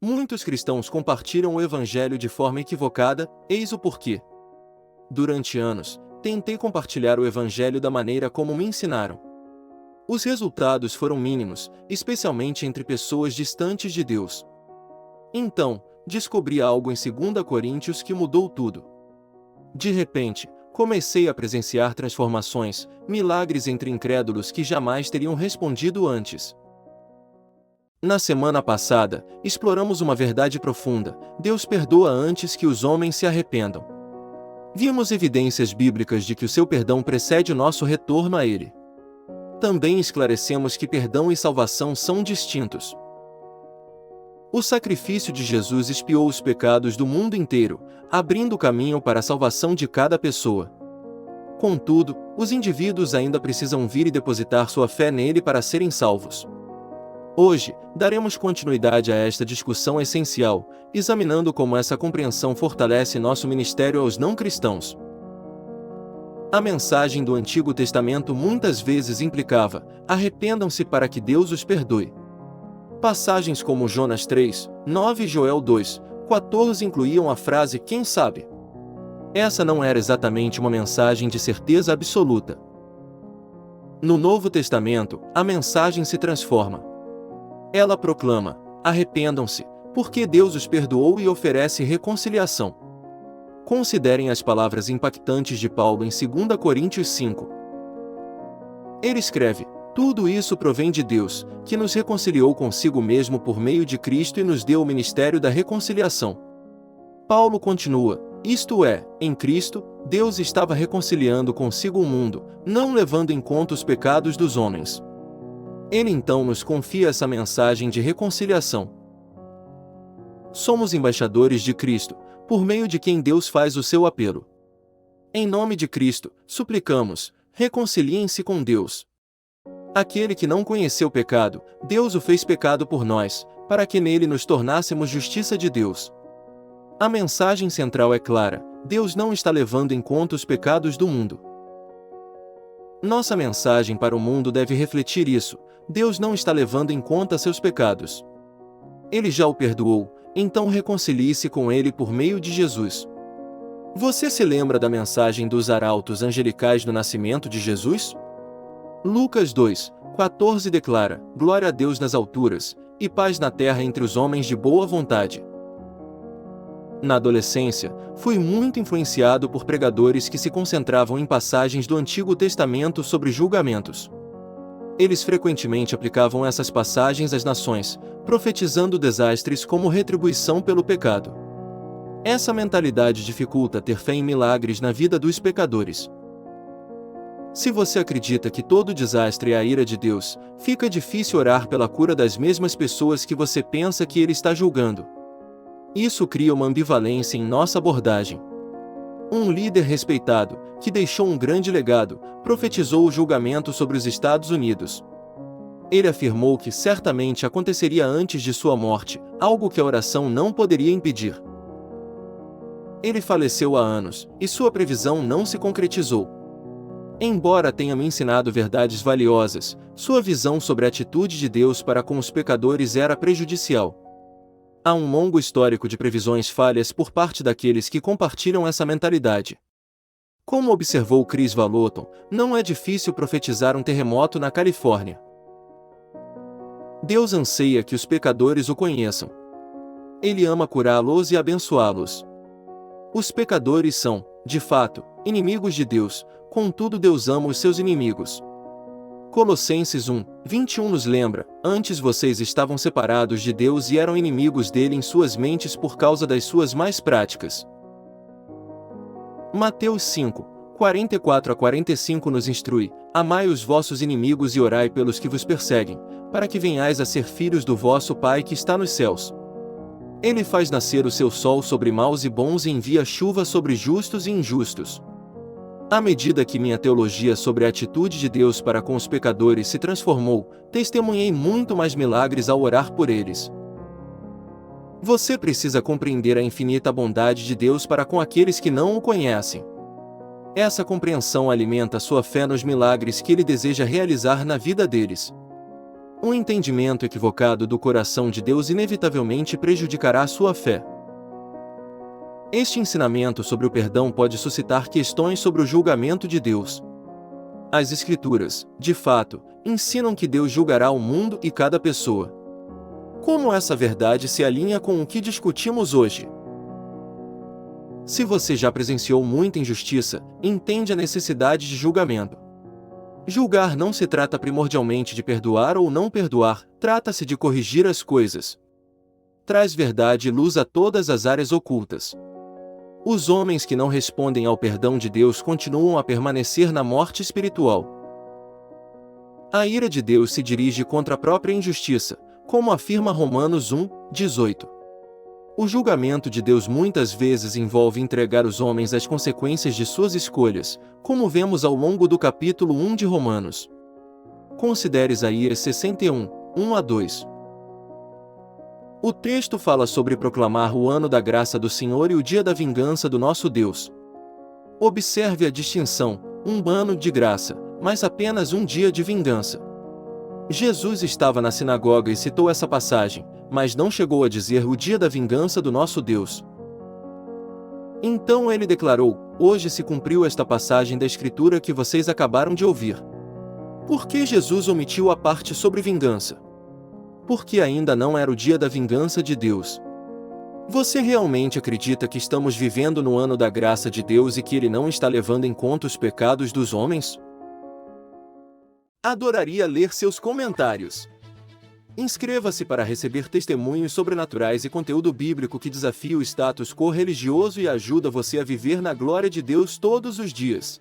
Muitos cristãos compartilham o evangelho de forma equivocada, eis o porquê. Durante anos, tentei compartilhar o evangelho da maneira como me ensinaram. Os resultados foram mínimos, especialmente entre pessoas distantes de Deus. Então, descobri algo em 2 Coríntios que mudou tudo. De repente, comecei a presenciar transformações, milagres entre incrédulos que jamais teriam respondido antes. Na semana passada, exploramos uma verdade profunda: Deus perdoa antes que os homens se arrependam. Vimos evidências bíblicas de que o seu perdão precede o nosso retorno a Ele. Também esclarecemos que perdão e salvação são distintos. O sacrifício de Jesus expiou os pecados do mundo inteiro, abrindo o caminho para a salvação de cada pessoa. Contudo, os indivíduos ainda precisam vir e depositar sua fé nele para serem salvos. Hoje, daremos continuidade a esta discussão essencial, examinando como essa compreensão fortalece nosso ministério aos não-cristãos. A mensagem do Antigo Testamento muitas vezes implicava: arrependam-se para que Deus os perdoe. Passagens como Jonas 3:9 e Joel 2:14 incluíam a frase "quem sabe?". Essa não era exatamente uma mensagem de certeza absoluta. No Novo Testamento, a mensagem se transforma. Ela proclama: arrependam-se, porque Deus os perdoou e oferece reconciliação. Considerem as palavras impactantes de Paulo em 2 Coríntios 5. Ele escreve: tudo isso provém de Deus, que nos reconciliou consigo mesmo por meio de Cristo e nos deu o ministério da reconciliação. Paulo continua: isto é, em Cristo, Deus estava reconciliando consigo o mundo, não levando em conta os pecados dos homens. Ele então nos confia essa mensagem de reconciliação. Somos embaixadores de Cristo, por meio de quem Deus faz o seu apelo. Em nome de Cristo, suplicamos: reconciliem-se com Deus. Aquele que não conheceu pecado, Deus o fez pecado por nós, para que nele nos tornássemos justiça de Deus. A mensagem central é clara: Deus não está levando em conta os pecados do mundo. Nossa mensagem para o mundo deve refletir isso: Deus não está levando em conta seus pecados. Ele já o perdoou, então reconcilie-se com ele por meio de Jesus. Você se lembra da mensagem dos arautos angelicais do nascimento de Jesus? Lucas 2:14 declara: glória a Deus nas alturas, e paz na terra entre os homens de boa vontade. Na adolescência, fui muito influenciado por pregadores que se concentravam em passagens do Antigo Testamento sobre julgamentos. Eles frequentemente aplicavam essas passagens às nações, profetizando desastres como retribuição pelo pecado. Essa mentalidade dificulta ter fé em milagres na vida dos pecadores. Se você acredita que todo desastre é a ira de Deus, fica difícil orar pela cura das mesmas pessoas que você pensa que Ele está julgando. Isso cria uma ambivalência em nossa abordagem. Um líder respeitado, que deixou um grande legado, profetizou o julgamento sobre os Estados Unidos. Ele afirmou que certamente aconteceria antes de sua morte, algo que a oração não poderia impedir. Ele faleceu há anos, e sua previsão não se concretizou. Embora tenha me ensinado verdades valiosas, sua visão sobre a atitude de Deus para com os pecadores era prejudicial. Há um longo histórico de previsões falhas por parte daqueles que compartilham essa mentalidade. Como observou Chris Vallotton, não é difícil profetizar um terremoto na Califórnia. Deus anseia que os pecadores o conheçam. Ele ama curá-los e abençoá-los. Os pecadores são, de fato, inimigos de Deus, contudo Deus ama os seus inimigos. Colossenses 1:21 nos lembra: antes vocês estavam separados de Deus e eram inimigos dele em suas mentes por causa das suas más práticas. Mateus 5:44-45 nos instrui: amai os vossos inimigos e orai pelos que vos perseguem, para que venhais a ser filhos do vosso Pai que está nos céus. Ele faz nascer o seu sol sobre maus e bons e envia chuva sobre justos e injustos. À medida que minha teologia sobre a atitude de Deus para com os pecadores se transformou, testemunhei muito mais milagres ao orar por eles. Você precisa compreender a infinita bondade de Deus para com aqueles que não o conhecem. Essa compreensão alimenta sua fé nos milagres que Ele deseja realizar na vida deles. Um entendimento equivocado do coração de Deus inevitavelmente prejudicará sua fé. Este ensinamento sobre o perdão pode suscitar questões sobre o julgamento de Deus. As Escrituras, de fato, ensinam que Deus julgará o mundo e cada pessoa. Como essa verdade se alinha com o que discutimos hoje? Se você já presenciou muita injustiça, entende a necessidade de julgamento. Julgar não se trata primordialmente de perdoar ou não perdoar, trata-se de corrigir as coisas. Traz verdade e luz a todas as áreas ocultas. Os homens que não respondem ao perdão de Deus continuam a permanecer na morte espiritual. A ira de Deus se dirige contra a própria injustiça, como afirma Romanos 1:18. O julgamento de Deus muitas vezes envolve entregar os homens às consequências de suas escolhas, como vemos ao longo do capítulo 1 de Romanos. Considere Isaías 61, 1-2. O texto fala sobre proclamar o ano da graça do Senhor e o dia da vingança do nosso Deus. Observe a distinção: um ano de graça, mas apenas um dia de vingança. Jesus estava na sinagoga e citou essa passagem, mas não chegou a dizer o dia da vingança do nosso Deus. Então ele declarou: hoje se cumpriu esta passagem da Escritura que vocês acabaram de ouvir. Por que Jesus omitiu a parte sobre vingança? Porque ainda não era o dia da vingança de Deus. Você realmente acredita que estamos vivendo no ano da graça de Deus e que Ele não está levando em conta os pecados dos homens? Adoraria ler seus comentários. Inscreva-se para receber testemunhos sobrenaturais e conteúdo bíblico que desafia o status quo religioso e ajuda você a viver na glória de Deus todos os dias.